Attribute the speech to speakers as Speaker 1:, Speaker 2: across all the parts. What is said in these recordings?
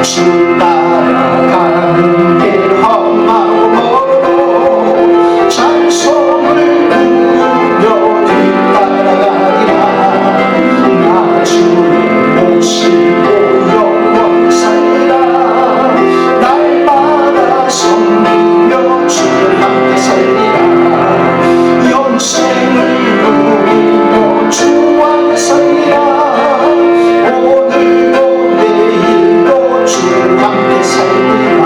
Speaker 1: 주 따라가는 길 험하고 멀어도 찬송을 부르며 뒤따라가리라. 나 주를 모시고 영원 살리라. 날마다 섬기며 주를 함께 살리라. 영생을 누리며 주 안에 살리라. 오늘도 내일도 주를 함께 살리라.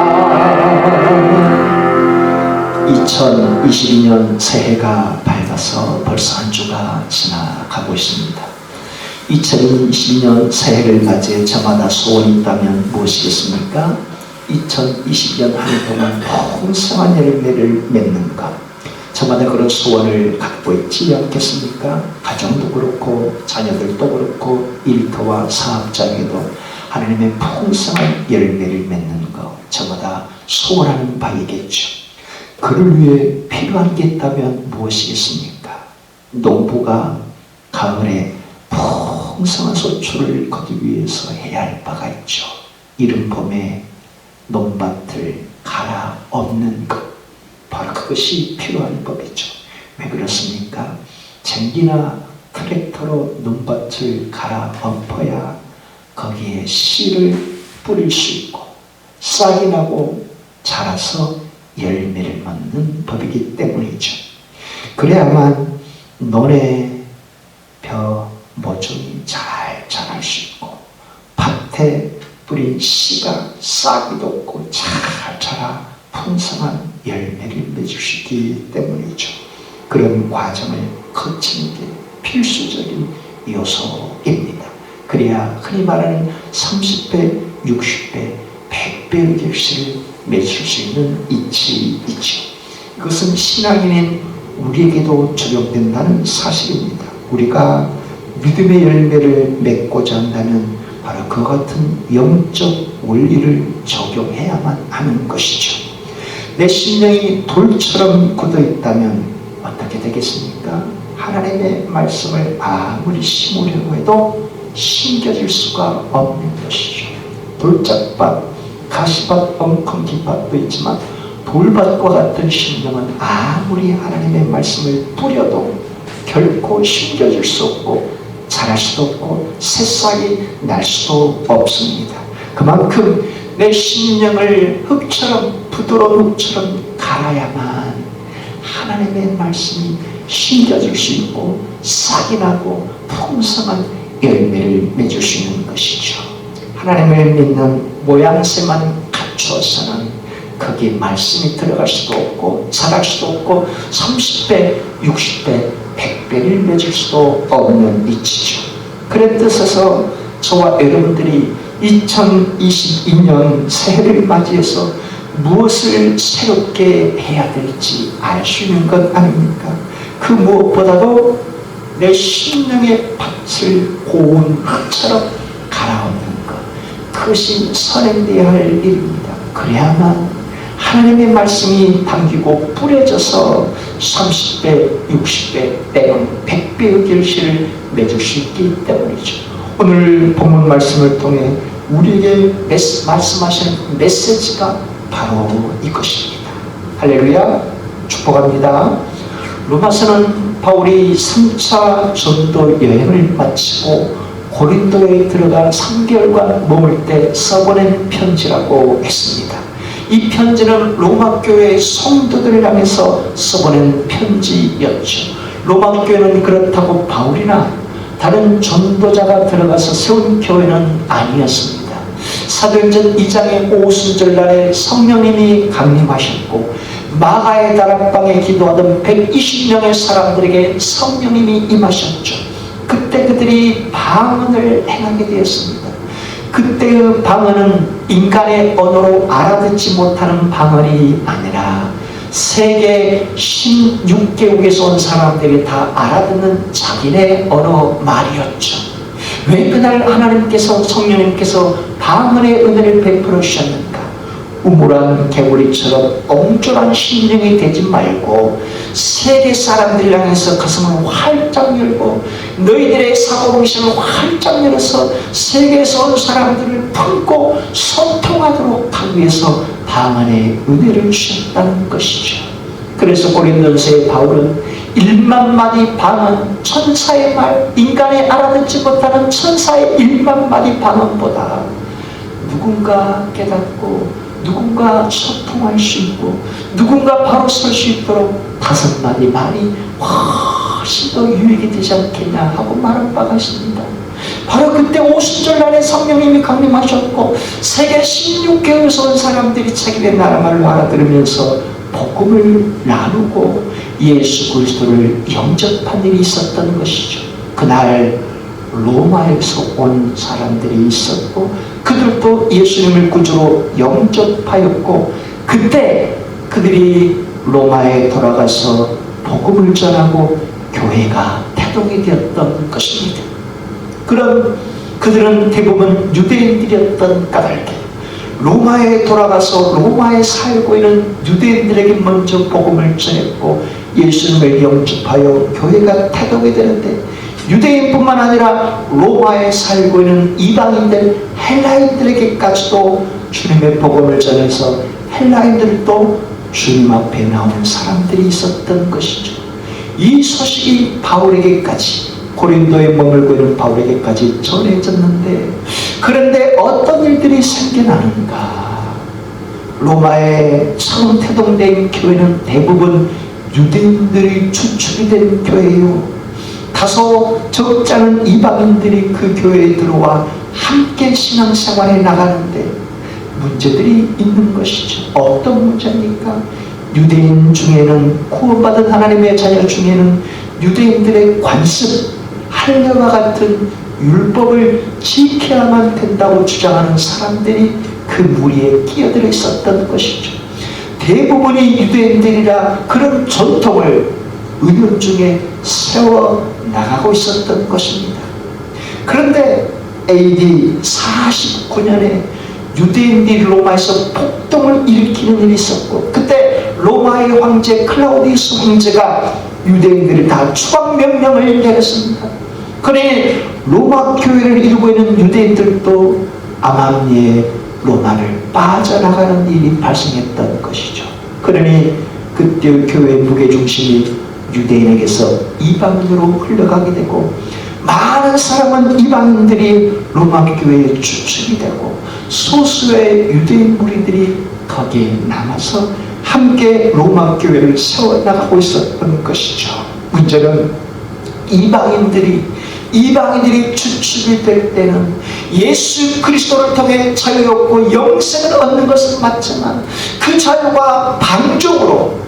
Speaker 1: 2022년 새해가 밝아서 벌써 한 주가 지나가고 있습니다. 2022년 새해를 맞이해 저마다 소원이 있다면 무엇이겠습니까? 2020년 한 해 동안 풍성한 열매를 맺는 것, 저마다 그런 소원을 갖고 있지 않겠습니까? 가정도 그렇고 자녀들도 그렇고 일터와 사업장에도 하나님의 풍성한 열매를 맺는 것, 저마다 소원하는 바이겠죠. 그를 위해 필요한 게 있다면 무엇이겠습니까? 농부가 가을에 풍성한 소출을 거두기 위해서 해야 할 바가 있죠. 이른 봄에 논밭을 갈아엎는 것, 바로 그것이 필요한 법이죠. 왜 그렇습니까? 쟁기나 트랙터로 논밭을 갈아엎어야 거기에 씨를 뿌릴 수 있고 싹이 나고 자라서 열매를 맺는 법이기 때문이죠. 그래야만 논에 벼 모종이 잘 자랄 수 있고 밭에 뿌린 씨가 싹이 돋고 잘 자라 풍성한 열매를 맺을 수 있기 때문이죠. 그런 과정을 거치는 게 필수적인 요소입니다. 그래야 흔히 말하는 30배, 60배, 100배의 결실을 맺을 수 있는 이치이죠. 그것은 신앙인인 우리에게도 적용된다는 사실입니다. 우리가 믿음의 열매를 맺고자 한다면 바로 그 같은 영적 원리를 적용해야만 하는 것이죠. 내 심령이 돌처럼 굳어 있다면 어떻게 되겠습니까? 하나님의 말씀을 아무리 심으려고 해도 심겨질 수가 없는 것이죠. 돌짝밭, 가시밭, 엉겅퀴밭도 있지만 돌밭과 같은 심령은 아무리 하나님의 말씀을 뿌려도 결코 심겨질 수 없고 자랄 수도 없고 새싹이 날 수도 없습니다. 그만큼 내 심령을 흙처럼, 부드러운 흙처럼 갈아야만 하나님의 말씀이 심겨질 수 있고 싹이 나고 풍성한 열매를 맺을 수 있는 것이죠. 하나님을 믿는 모양새만 갖추어서는 거기에 말씀이 들어갈 수도 없고 자랄 수도 없고 30배, 60배, 100배를 맺을 수도 없는 이치죠. 그런 뜻에서 저와 여러분들이 2022년 새해를 맞이해서 무엇을 새롭게 해야 될지 알 수 있는 것 아닙니까? 그 무엇보다도 내 심령의 밭을 고운 흙처럼 갈아엎는 것, 그것이 선행되어야 할 일입니다. 그래야만 하나님의 말씀이 담기고 뿌려져서 30배, 60배, 때론 100배의 결실을 맺을 수 있기 때문이죠. 오늘 본문 말씀을 통해 우리에게 말씀하시는 메시지가 바로 이것입니다. 할렐루야, 축복합니다. 로마서는 바울이 3차 전도 여행을 마치고 고린도에 들어가 3개월간 머물 때 써보낸 편지라고 했습니다. 이 편지는 로마 교회의 성도들을 향해서 써보낸 편지였죠. 로마 교회는 그렇다고 바울이나 다른 전도자가 들어가서 세운 교회는 아니었습니다. 사도행전 2장의 오순절날에 성령님이 강림하셨고 마가의 다락방에 기도하던 120명의 사람들에게 성령님이 임하셨죠. 그때 그들이 방언을 행하게 되었습니다. 그때의 방언은 인간의 언어로 알아듣지 못하는 방언이 아니라 세계 16개국에서 온 사람들이 다 알아듣는 자기네 언어 말이었죠. 왜 그날 하나님께서, 성령님께서 방언의 은혜를 베풀어 주셨는가? 우물한 개구리처럼 엉졸한 심령이 되지 말고 세계 사람들 향해서 가슴을 활짝 열고 너희들의 사고방식을 활짝 열어서 세계에서 온 사람들을 품고 소통을 통해서 방 안에 은혜를 주셨다는 것이죠. 그래서 고린도서의 바울은 1만 마디 반언, 천사의 말, 인간이 알아듣지 못하는 천사의 1만 마디 반언보다 누군가 깨닫고 누군가 소통할 수 있고 누군가 바로 설 수 있도록 5마디 말이 훨씬 더 유익이 되지 않겠냐 하고 말한 바가 있습니다. 바로 그때 오순절날에 성령님이 강림하셨고 세계 16개국에서 온 사람들이 자기의 나라 말로 알아들으면서 복음을 나누고 예수 그리스도를 영접한 일이 있었던 것이죠. 그날 로마에서 온 사람들이 있었고 그들도 예수님을 구주로 영접하였고 그때 그들이 로마에 돌아가서 복음을 전하고 교회가 태동이 되었던 것입니다. 그럼 그들은 대부분 유대인들이었던 까닭에 로마에 돌아가서 로마에 살고 있는 유대인들에게 먼저 복음을 전했고 예수님을 영접하여 교회가 태동이 되는데 유대인뿐만 아니라 로마에 살고 있는 이방인들 헬라인들에게까지도 주님의 복음을 전해서 헬라인들도 주님 앞에 나오는 사람들이 있었던 것이죠. 이 소식이 바울에게까지 고린도에 머물고 있는 바울에게까지 전해졌는데 그런데 어떤 일들이 생겨나는가? 로마에 처음 태동된 교회는 대부분 유대인들이 주축이 된 교회예요. 다소 적지 않은 이방인들이 그 교회에 들어와 함께 신앙생활에 나가는데 문제들이 있는 것이죠. 어떤 문제입니까? 유대인 중에는 구원받은 하나님의 자녀 중에는 유대인들의 관습, 할례와 같은 율법을 지켜야만 된다고 주장하는 사람들이 그 무리에 끼어들어 있었던 것이죠. 대부분이 유대인들이라 그런 전통을 은연중에 세워나가고 있었던 것입니다. 그런데 AD 49년에 유대인들이 로마에서 폭동을 일으키는 일이 있었고 그때 로마의 황제 클라우디우스 황제가 유대인들이 다 추방명령을 내렸습니다. 그러니 로마 교회를 이루고 있는 유대인들도 암암리에 로마를 빠져나가는 일이 발생했던 것이죠. 그러니 그때 교회의 무게중심이 유대인에게서 이방인으로 흘러가게 되고 많은 사람은 이방인들이 로마 교회의 주축이 되고 소수의 유대인 무리들이 거기에 남아서 함께 로마 교회를 세워나가고 있었던 것이죠. 문제는 이방인들이 주축이 될 때는 예수 그리스도를 통해 자유롭고 영생을 얻는 것은 맞지만 그 자유가 방종으로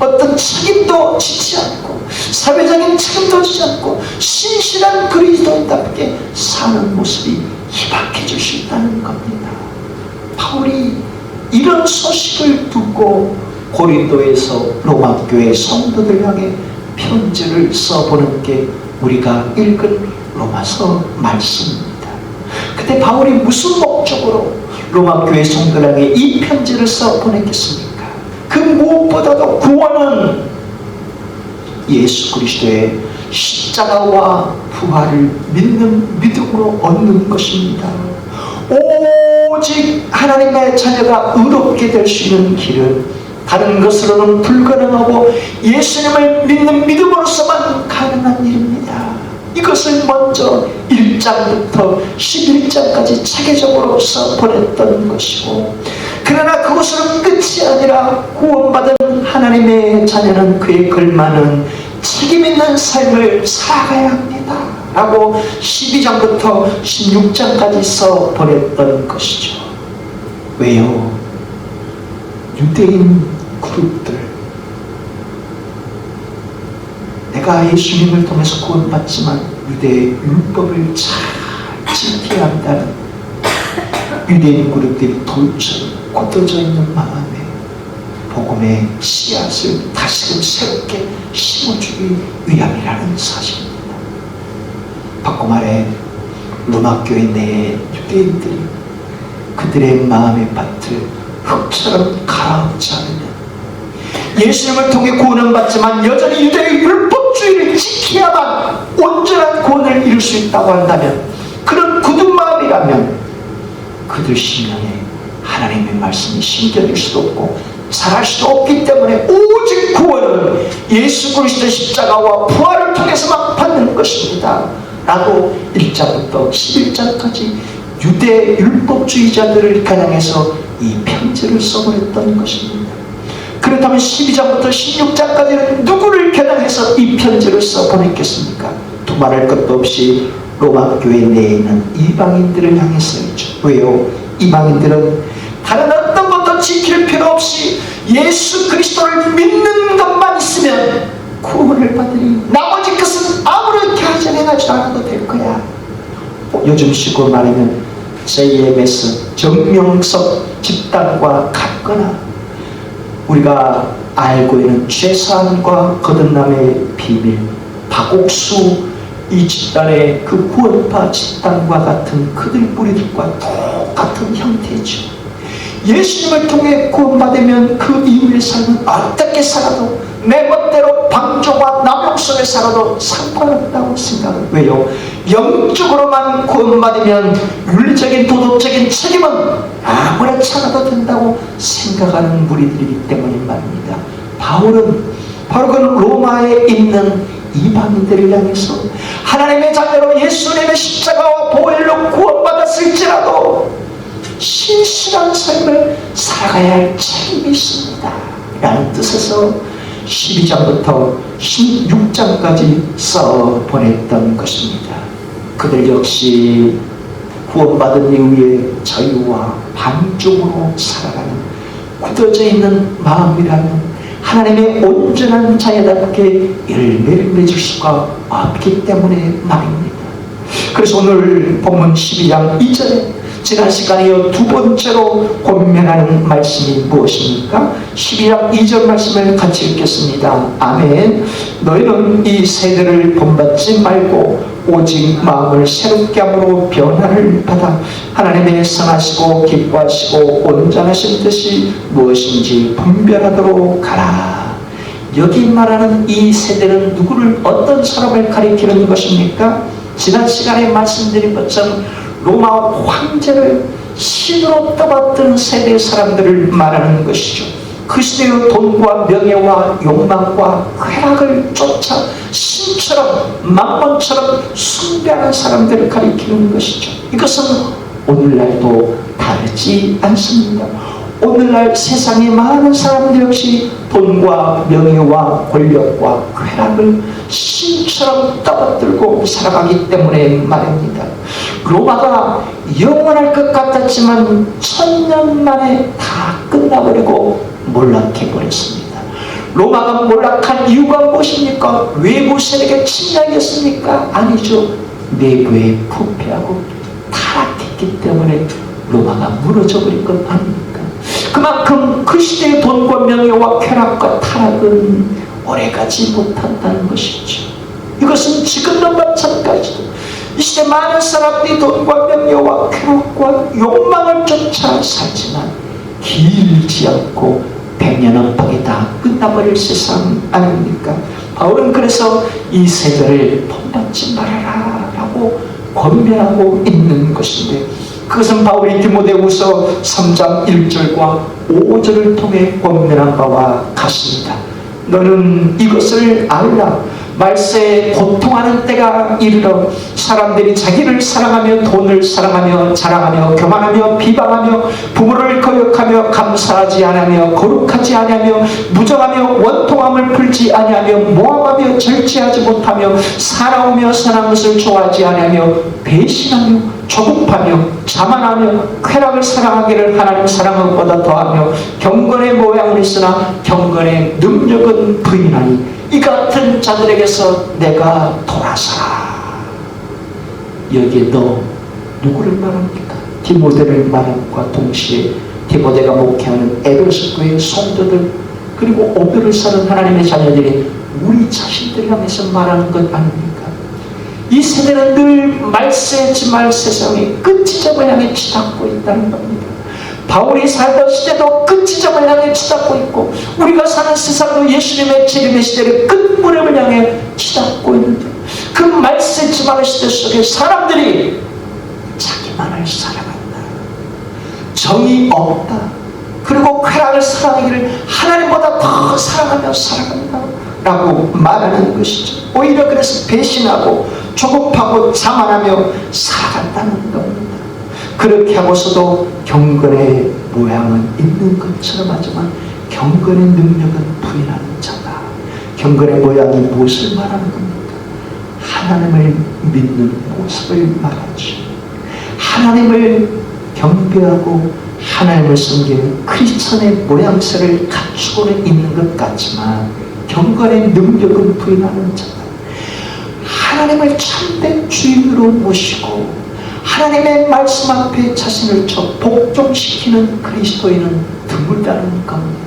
Speaker 1: 어떤 책임도 지지 않고 사회적인 책임도 지지 않고 신실한 그리스도인답게 사는 모습이 희박해질 수 있다는 겁니다. 바울이 이런 소식을 듣고 고린도에서 로마 교회 성도들 향해 편지를 써보는 게 우리가 읽은 로마서 말씀입니다. 그때 바울이 무슨 목적으로 로마 교회 성도들에게 이 편지를 써보냈겠습니까? 그 무엇보다도 구원은 예수 그리스도의 십자가와 부활을 믿는 믿음으로 얻는 것입니다. 오직 하나님의 자녀가 의롭게 될 수 있는 길은 다른 것으로는 불가능하고 예수님을 믿는 믿음으로서만 가능한 일입니다. 이것을 먼저 1장부터 11장까지 체계적으로 써보냈던 것이고 그러나 그것으로 끝이 아니라 구원받은 하나님의 자녀는 그에 걸맞는 책임있는 삶을 살아가야 합니다 라고 12장부터 16장까지 써보냈던 것이죠. 왜요? 유대인 그룹들 내가 예수님을 통해서 구원받지만 유대의 율법을 잘 지켜야 한다는 유대인 그룹들이 돌처럼 굳어져 있는 마음에 복음의 씨앗을 다시금 새롭게 심어주기 위함이라는 사실입니다. 바꿔 말해 로마 교회 내의 유대인들이 그들의 마음의 밭을 흙처럼 갈아엎지 않으면 예수님을 통해 구원은 받지만 여전히 유대의 율법주의를 지켜야만 온전한 구원을 이룰 수 있다고 한다면 그런 굳은 마음이라면 그들 심령에 하나님의 말씀이 신경일 수도 없고 살할 수도 없기 때문에 오직 구원은 예수 그리스도의 십자가와 부활을 통해서만 받는 것입니다 라고 1장부터 11장까지 유대 율법주의자들을 겨냥해서 이 편지를 써버렸던 것입니다. 그렇다면 12장부터 16장까지는 누구를 겨냥해서 이 편지를 써보냈겠습니까? 두말할 것도 없이 로마 교회 내에 있는 이방인들을 향해서이죠. 왜요? 이방인들은 다른 어떤 것도 지킬 필요 없이 예수 그리스도를 믿는 것만 있으면 구원을 받으니 나머지 것은 아무렇게 하지 않아도 될 거야. 요즘 식으로 말하면 JMS 정명석 집단과 같거나 우리가 알고 있는 최소한과 거듭남의 비밀 박옥수 이 집단의 그 구원파 집단과 같은 그들 무리들과 똑같은 형태죠. 예수님을 통해 구원받으면 그 이후의 삶은 어떻게 살아도 내 멋대로 방조와 남용 속에 살아도 상관없다고 생각을. 왜요? 영적으로만 구원받으면 윤리적인 도덕적인 책임은 아무렇지 않아도 된다고 생각하는 무리들이기 때문에 말입니다. 바울은 바로 그 로마에 있는 이방인들을 향해서 하나님의 자녀로 예수님의 십자가와 보혈로 구원받았을지라도 신실한 삶을 살아가야 할 책임이 있습니다 라는 뜻에서 12장부터 16장까지 써 보냈던 것입니다. 그들 역시 구원받은 이후에 자유와 반중으로 살아가는 굳어져 있는 마음이라는 하나님의 온전한 자녀답게 열매를 맺을 수가 없기 때문에 말입니다. 그래서 오늘 본문 12장 2절에 지난 시간에 두 번째로 권면하는 말씀이 무엇입니까? 12장 2절 말씀을 같이 읽겠습니다. 아멘. 너희는 이 세대를 본받지 말고 오직 마음을 새롭게 함으로 변화를 받아 하나님의 선하시고 기뻐하시고 온전하신 뜻이 무엇인지 분별하도록 하라. 여기 말하는 이 세대는 누구를, 어떤 사람을 가리키는 것입니까? 지난 시간에 말씀드린 것처럼 로마 황제를 신으로 떠받든 세대의 사람들을 말하는 것이죠. 그 시대의 돈과 명예와 욕망과 쾌락을 쫓아 신처럼 만몬처럼 숭배하는 사람들을 가리키는 것이죠. 이것은 오늘날도 다르지 않습니다. 오늘날 세상의 많은 사람들 역시 돈과 명예와 권력과 쾌락을 신처럼 떠받들고 살아가기 때문에 말입니다. 로마가 영원할 것 같았지만 1000년 만에 다 끝나버리고 몰락해버렸습니다. 로마가 몰락한 이유가 무엇입니까? 외부 세력의 침략이었습니까? 아니죠. 내부에 부패하고 타락했기 때문에 로마가 무너져버린 것 아닙니까? 그만큼 그 시대의 돈과 명예와 쾌락과 타락은 오래가지 못한다는 것이죠. 이것은 지금도 마찬가지죠. 이 시대 많은 사람들이 돈과 명예와 쾌락과 욕망을 쫓아 살지만 길지 않고 100년 안팎에 다 끝나버릴 세상 아닙니까? 바울은 그래서 이 세대를 본받지 말아라 라고 권면하고 있는 것인데, 그것은 바울이 디모데후서 3장 1절과 5절을 통해 권면한 바와 같습니다. 너는 이것을 알라. 말세에 고통하는 때가 이르러 사람들이 자기를 사랑하며 돈을 사랑하며 자랑하며 교만하며 비방하며 부모를 거역하며 감사하지 아니하며 거룩하지 아니하며 무정하며 원통함을 풀지 아니하며 모함하며 절제하지 못하며 사나우며 선한 것을 좋아하지 아니하며 배신하며 조급하며 자만하며 쾌락을 사랑하기를 하나님 사랑한 것보다 더하며 경건의 모양은 있으나 경건의 능력은 부인하니 이 같은 자들에게서 내가 돌아서라. 여기에 너 누구를 말합니까? 디모데를 말함과 동시에 디모데가 목회하는 에베소 교회 성도들, 그리고 오늘을 사는 하나님의 자녀들이 우리 자신들 향해서 말하는 것 아닙니까? 이 세대는 늘 말세지말 세상의 끝지점을 향해 치닫고 있다는 겁니다. 바울이 살던 시대도 끝지점을 향해 치닫고 있고, 우리가 사는 세상도 예수님의 재림의 시대를 끝무렵을 향해 치닫고 있는데, 그 말세지말의 시대 속에 사람들이 자기만을 살아간다. 정이 없다. 그리고 쾌락을 사랑하기를 하나님보다 더 사랑하며 살아간다 라고 말하는 것이죠. 오히려 그래서 배신하고 조급하고 자만하며 살아간다는 겁니다. 그렇게 하고서도 경건의 모양은 있는 것처럼 하지만 경건의 능력은 부인하는 자다. 경건의 모양이 무엇을 말하는 겁니까? 하나님을 믿는 모습을 말하죠. 하나님을 경배하고 하나님을 섬기는 크리스천의 모양새를 갖추고는 있는 것 같지만 경건의 능력은 부인하는 자다. 하나님을 참된 주인으로 모시고 하나님의 말씀 앞에 자신을 복종시키는 그리스도인은 드물다는 겁니다.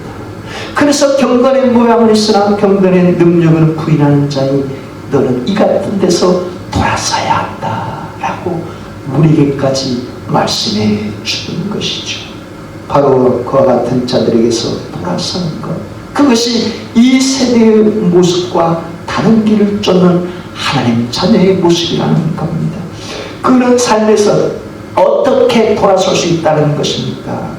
Speaker 1: 그래서 경건의 모양을 있으나 경건의 능력을 부인하는 자니 너는 이 같은 데서 돌아서야 한다 라고 우리에게까지 말씀해 주는 것이죠. 바로 그와 같은 자들에게서 돌아서는 것, 그것이 이 세대의 모습과 다른 길을 쫓는 하나님 자녀의 모습이라는 겁니다. 그런 삶에서 어떻게 돌아설 수 있다는 것입니까?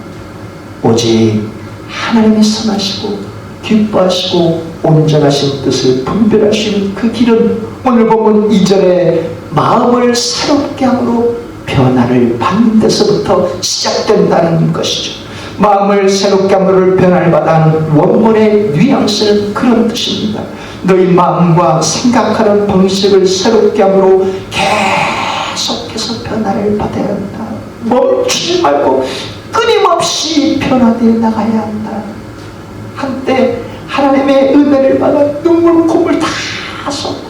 Speaker 1: 오직 하나님이 선하시고 기뻐하시고 온전하신 뜻을 분별할 수 있는 그 길은 오늘 보면 2절에 마음을 새롭게 함으로 변화를 받는 데서부터 시작된다는 것이죠. 마음을 새롭게 함으로 변화를 받아는 원문의 뉘앙스는 그런 뜻입니다. 너희 마음과 생각하는 방식을 새롭게 함으로 계속해서 변화를 받아야 한다. 멈추지 말고 끊임없이 변화되어 나가야 한다. 한때 하나님의 은혜를 받아 눈물 콧물 다 쏟고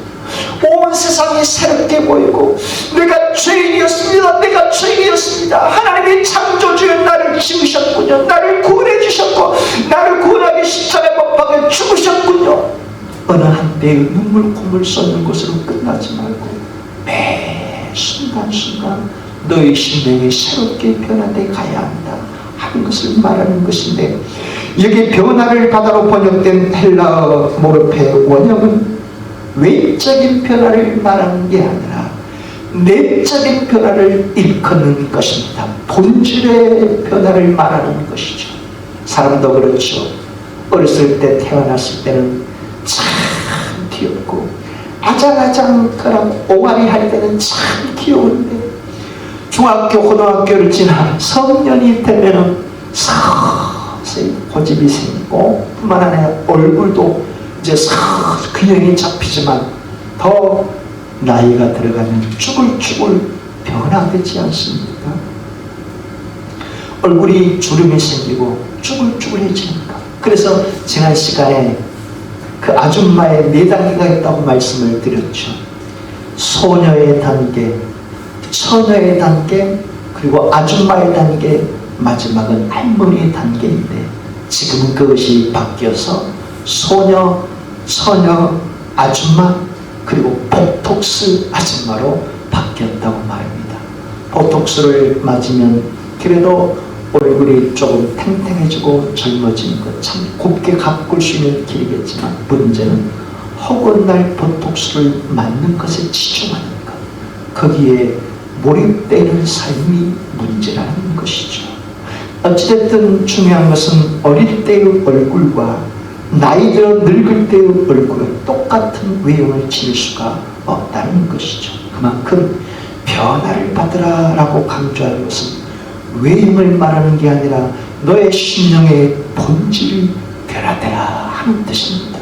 Speaker 1: 온 세상이 새롭게 보이고 내가 죄인이었습니다. 내가 죄인이었습니다. 하나님의 창조주여 나를 지으셨군요. 나를 구원해 주셨고 나를 구원하기 십자가에 못 박아 죽으셨군요. 어느 한때의 눈물 콧물 쏟는 것으로 끝나지 말고 매 순간순간 너의 심령이 새롭게 변화되어 가야 한다 하는 것을 말하는 것인데, 여기 변화를 바다로 번역된 헬라어 모르페 원형은 외적인 변화를 말하는 게 아니라 내적인 변화를 일컫는 것입니다. 본질의 변화를 말하는 것이죠. 사람도 그렇죠. 어렸을 때 태어났을 때는 참 귀엽고 아장아장하고 옹알이 할 때는 참 귀여운데 중학교 고등학교를 지나 성년이 되면은 서서히 고집이 생기고 뿐만 아니라 얼굴도 이제 균형이 잡히지만 더 나이가 들어가면 쭈글쭈글 변화되지 않습니까? 얼굴이 주름이 생기고 쭈글쭈글해지니까. 그래서 지난 시간에 그 아줌마의 4단계가 있다고 말씀을 드렸죠. 소녀의 단계, 처녀의 단계, 그리고 아줌마의 단계, 마지막은 할머니의 단계인데 지금은 그것이 바뀌어서 소녀, 처녀, 아줌마, 그리고 보톡스 아줌마로 바뀌었다고 말입니다. 보톡스를 맞으면 그래도 얼굴이 조금 탱탱해지고 젊어지는 것, 참 곱게 가꿀 수 있는 길이겠지만 문제는 허구날 보톡스를 맞는 것에 치중하는 것, 거기에 몰입되는 삶이 문제라는 것이죠. 어찌됐든 중요한 것은 어릴 때의 얼굴과 나이 들어 늙을 때의 얼굴은 똑같은 외형을 지닐 수가 없다는 것이죠. 그만큼 변화를 받으라 라고 강조하는 것은 외형을 말하는 게 아니라 너의 심령의 본질이 변화되라 하는 뜻입니다.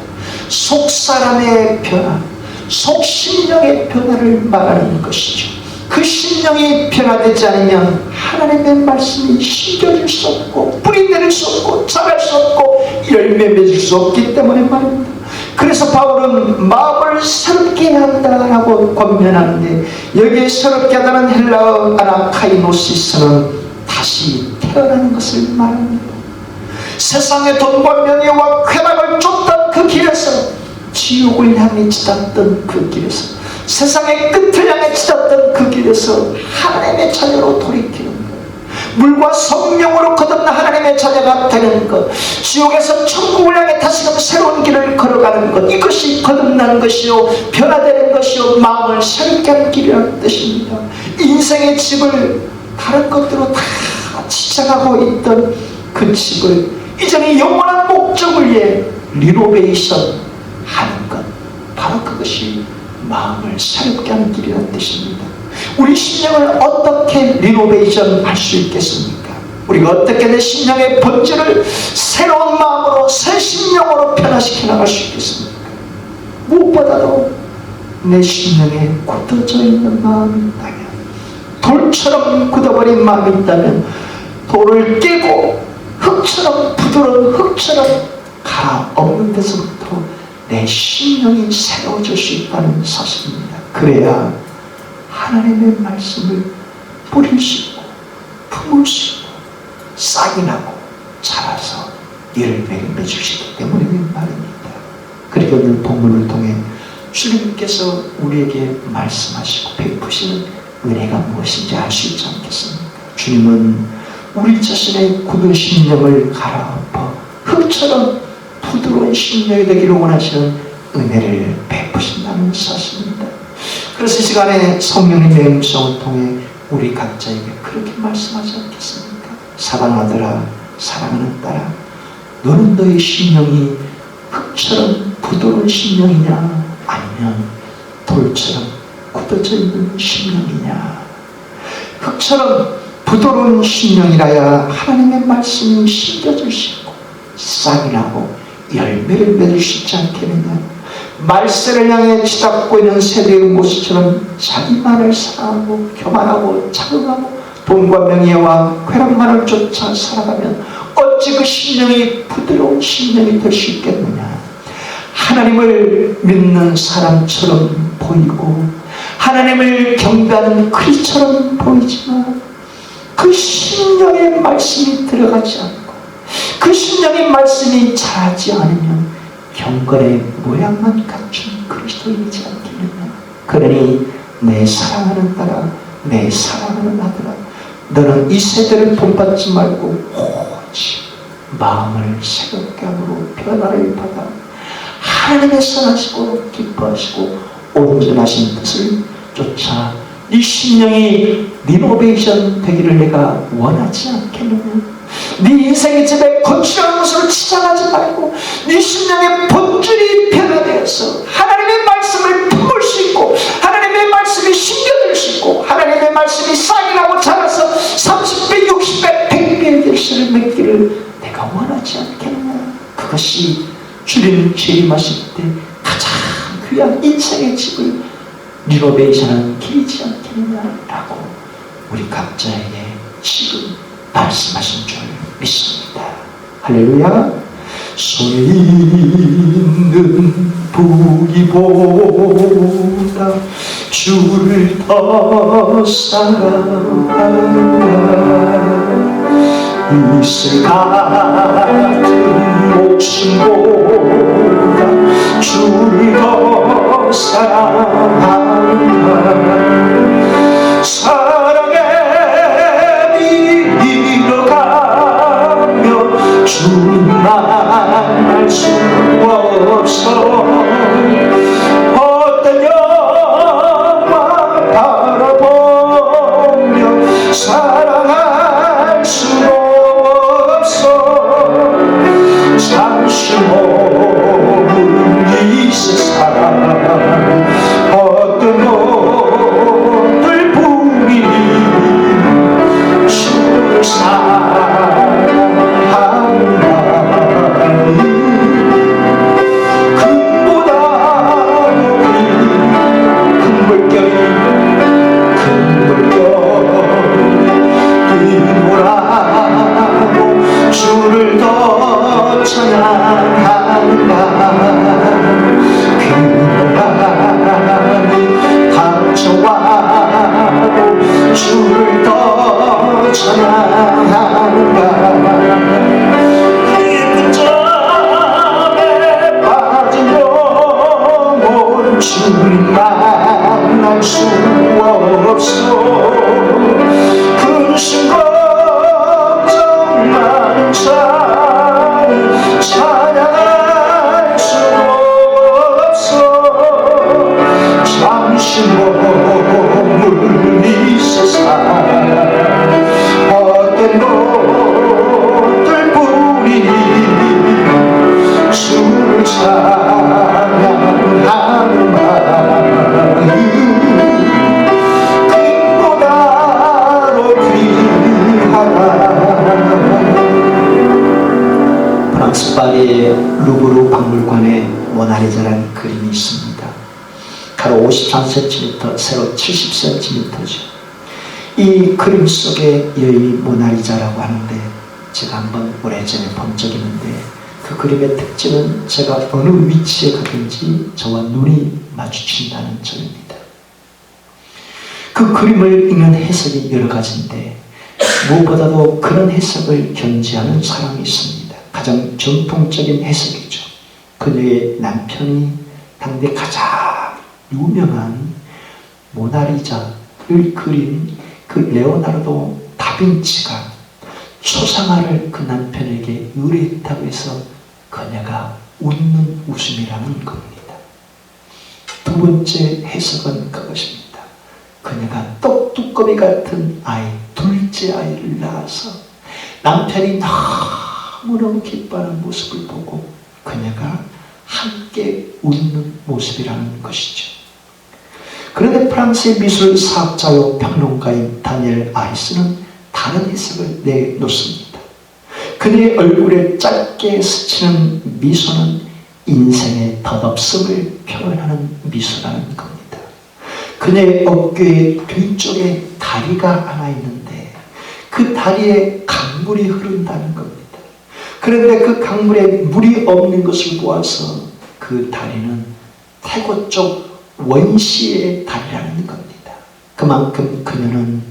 Speaker 1: 속사람의 변화, 속심령의 변화를 말하는 것이죠. 그 심령이 변화되지 않으면 하나님의 말씀이 심겨질 수 없고 뿌리 내릴 수 없고 자랄 수 없고 열매 맺을 수 없기 때문에 말입니다. 그래서 바울은 마음을 새롭게 해야 한다라고 권면하는데, 여기에 새롭게 하다는 헬라어 아나카이노시스는 다시 태어나는 것을 말합니다. 세상의 돈과 명예와 쾌락을 쫓던 그 길에서, 지옥을 향해 치닫던 그 길에서, 세상의 끝을 향해 치닫던 그 길에서 하나님의 자녀로 돌이키는 것, 물과 성령으로 거듭난 하나님의 자녀가 되는 것, 지옥에서 천국을 향해 다시금 새로운 길을 걸어가는 것, 이것이 거듭나는 것이요 변화되는 것이요 마음을 새롭게 하는 길이라는 뜻입니다. 인생의 집을 다른 것들로 다 치장하고 있던 그 집을 이제는 영원한 목적을 위해 리노베이션 하는 것, 바로 그것이 마음을 새롭게 하는 길이라는 뜻입니다. 우리 심령을 어떻게 리노베이션 할 수 있겠습니까? 우리가 어떻게 내 심령의 본질을 새로운 마음으로 새 심령으로 변화시켜 나갈 수 있겠습니까? 무엇보다도 내 심령에 굳어져 있는 마음이 있다면, 돌처럼 굳어버린 마음이 있다면 돌을 깨고 흙처럼, 부드러운 흙처럼 갈아엎는 데서부터 내 심령이 새로워질 수 있다는 사실입니다. 그래야 하나님의 말씀을 뿌릴 수 있고 품을 수 있고 싹이 나고 자라서 열매를 맺을 수 있기 때문인 말입니다. 그리고 오늘 본문을 통해 주님께서 우리에게 말씀하시고 베푸시는 은혜가 무엇인지 알 수 있지 않겠습니까? 주님은 우리 자신의 굳은 심령을 갈아엎어 흙처럼 부드러운 심령이 되기를 원하시는 은혜를 베푸신다는 사실입니다. 그래서 이 시간에 성령님의 음성을 통해 우리 각자에게 그렇게 말씀하지 않겠습니까? 사랑하더라, 사랑하는 딸아, 너는 너의 심령이 흙처럼 부드러운 심령이냐, 아니면 돌처럼 굳어져 있는 심령이냐? 흙처럼 부드러운 심령이라야 하나님의 말씀이 심겨질 수 있고 싹이 나고 열매를 맺을 수 있지 않겠느냐? 말세를 향해 치닫고 있는 세대의 모습처럼 자기만을 사랑하고 교만하고 자긍하고 돈과 명예와 쾌락만을 쫓아 살아가면 어찌 그 심령이 부드러운 심령이 될 수 있겠느냐? 하나님을 믿는 사람처럼 보이고 하나님을 경배하는 그리스도처럼 보이지만 그 심령의 말씀이 들어가지 않고 그 심령의 말씀이 자라지 않으면 경건의 모양만 갖춘 그리스도인이지 않겠느냐? 그러니 내 사랑하는 딸아, 내 사랑하는 아들아, 너는 이 세대를 본받지 말고 오직 마음을 새롭게 함으로 변화를 받아 하나님의 선하시고 기뻐하시고 온전하신 뜻을 쫓아 네 심령이 리노베이션 되기를 내가 원하지 않겠느냐? 네 인생의 집에 거칠한 것으로 치장하지 말고 네 심령의 본질이 변화되어서 하나님의 말씀을 품을 수 있고 하나님의 말씀이 심겨질 수 있고 하나님의 말씀이 싹이 나고 자라서 30배, 60배, 100배의 열쇠를 맺기를 내가 원하지 않겠느냐? 그것이 주님 재림하실 때 가장 귀한 인생의 집을 리노베이션하는 길이지 않겠느냐라고 우리 각자에게 지금 말씀하신 줄 믿습니다. 할렐루야. 손에 있는 부귀보다 주를 더 사랑한다. 이슬 같은 목숨보다 주를 더 사랑한다. 사랑의 길을 가며 주님 만날 수 없어. 어떤 영광 바라보며 사랑할 수 없어. 잠시 머문 이 세상 어떤 것들 뿐이 주를 사랑하니 금보다 높이 큰 물결이 뛰노라고 주를 더 찬양한다. 당초하고 주를 더 찬양한다. 깊은 잠에 빠진 영혼 주님 만날 수 없어. 근심 걱정 많은 자는 파리의 루브르 박물관에 모나리자라는 그림이 있습니다. 가로 53cm, 세로 70cm죠. 이 그림 속의 여인이 모나리자라고 하는데, 제가 한번 오래전에 본 적이 있는데, 그 그림의 특징은 제가 어느 위치에 가든지 저와 눈이 마주친다는 점입니다. 그 그림을 읽는 해석이 여러 가지인데, 무엇보다도 그런 해석을 견지하는 사람이 있습니다. 가장 정통적인 해석이죠. 그녀의 남편이 당대 가장 유명한 모나리자를 그린 그 레오나르도 다빈치가 초상화를 그 남편에게 의뢰했다고 해서 그녀가 웃는 웃음이라는 겁니다. 두 번째 해석은 그것입니다. 그녀가 떡두꺼비 같은 아이, 둘째 아이를 낳아서 남편이 너무너무 기뻐하는 모습을 보고 그녀가 함께 웃는 모습이라는 것이죠. 그런데 프랑스의 미술 사학자요 평론가인 다니엘 아리스는 다른 해석을 내놓습니다. 그녀의 얼굴에 짧게 스치는 미소는 인생의 덧없음을 표현하는 미소라는 겁니다. 그녀의 어깨 뒤쪽에 다리가 하나 있는데 그 다리에 강물이 흐른다는 겁니다. 그런데 그 강물에 물이 없는 것을 보아서 그 다리는 태고 쪽 원시의 다리라는 겁니다. 그만큼 그녀는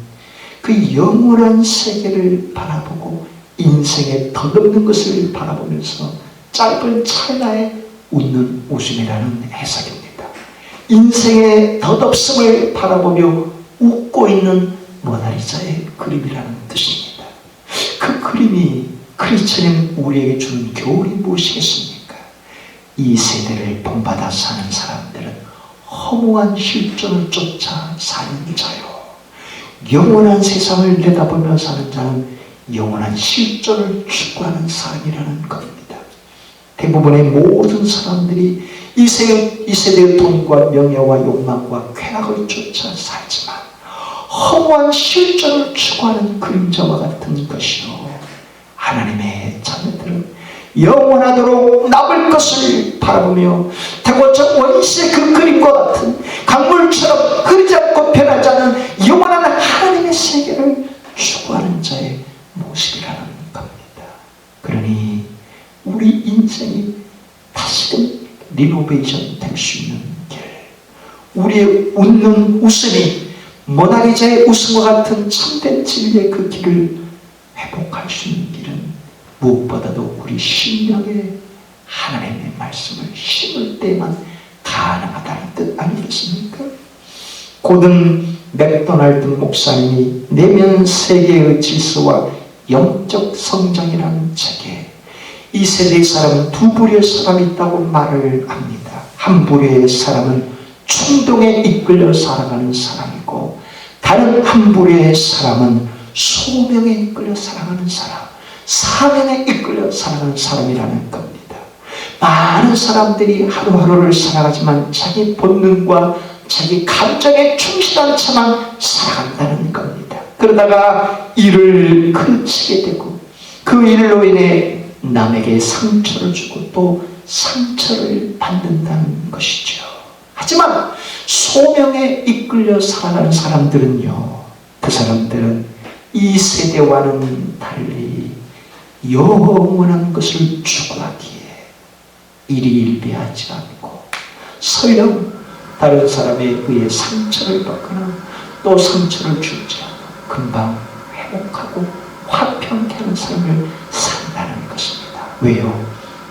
Speaker 1: 그 영원한 세계를 바라보고 인생의 덧없는 것을 바라보면서 짧은 찰나에 웃는 웃음이라는 해석입니다. 인생의 덧없음을 바라보며 웃고 있는 모나리자의 그림이라는 뜻입니다. 그 그림이 크리스천인 우리에게 주는 교훈이 무엇이겠습니까? 이 세대를 본받아 사는 사람들은 허무한 실존을 쫓아 사는 자요, 영원한 세상을 내다보며 사는 자는 영원한 실존을 추구하는 사람이라는 겁니다. 대부분의 모든 사람들이 이 세대의 돈과 명예와 욕망과 쾌락을 쫓아 살지만 허무한 실존을 추구하는 그림자와 같은 것이요, 하나님의 자녀들은 영원하도록 남을 것을 바라보며 태고적 원시의 그 그림과 같은 강물처럼 흐르지 않고 변하지 않는 영원한 하나님의 세계를 추구하는 자의 모습이라는 겁니다. 그러니 우리 인생이 다시금 리노베이션 될 수 있는 길, 우리의 웃는 웃음이 모나리자의 웃음과 같은 참된 진리의 그 길을 회복할 수 있는 길은 무엇보다도 우리 심령에 하나님의 말씀을 심을 때만 가능하다는 뜻 아니겠습니까? 고든 맥도날드 목사님이 내면 세계의 질서와 영적 성장이라는 책에 이 세대의 사람은 두 부류의 사람이 있다고 말을 합니다. 한 부류의 사람은 충동에 이끌려 살아가는 사람이고, 다른 한 부류의 사람은 소명에 이끌려 살아가는 사람, 사명에 이끌려 살아가는 사람이라는 겁니다. 많은 사람들이 하루하루를 살아가지만 자기 본능과 자기 감정에 충실한 채만 살아간다는 겁니다. 그러다가 일을 그치게 되고 그 일로 인해 남에게 상처를 주고 또 상처를 받는다는 것이죠. 하지만 소명에 이끌려 살아가는 사람들은요, 그 사람들은 이 세대와는 달리 영원한 것을 추구하기에 일희일비하지 않고 설령 다른 사람에 의해 상처를 받거나 또 상처를 주지 않고 금방 회복하고 화평케 하는 삶을 산다는 것입니다. 왜요?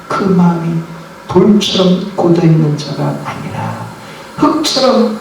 Speaker 1: 그 마음이 돌처럼 굳어있는 자가 아니라 흙처럼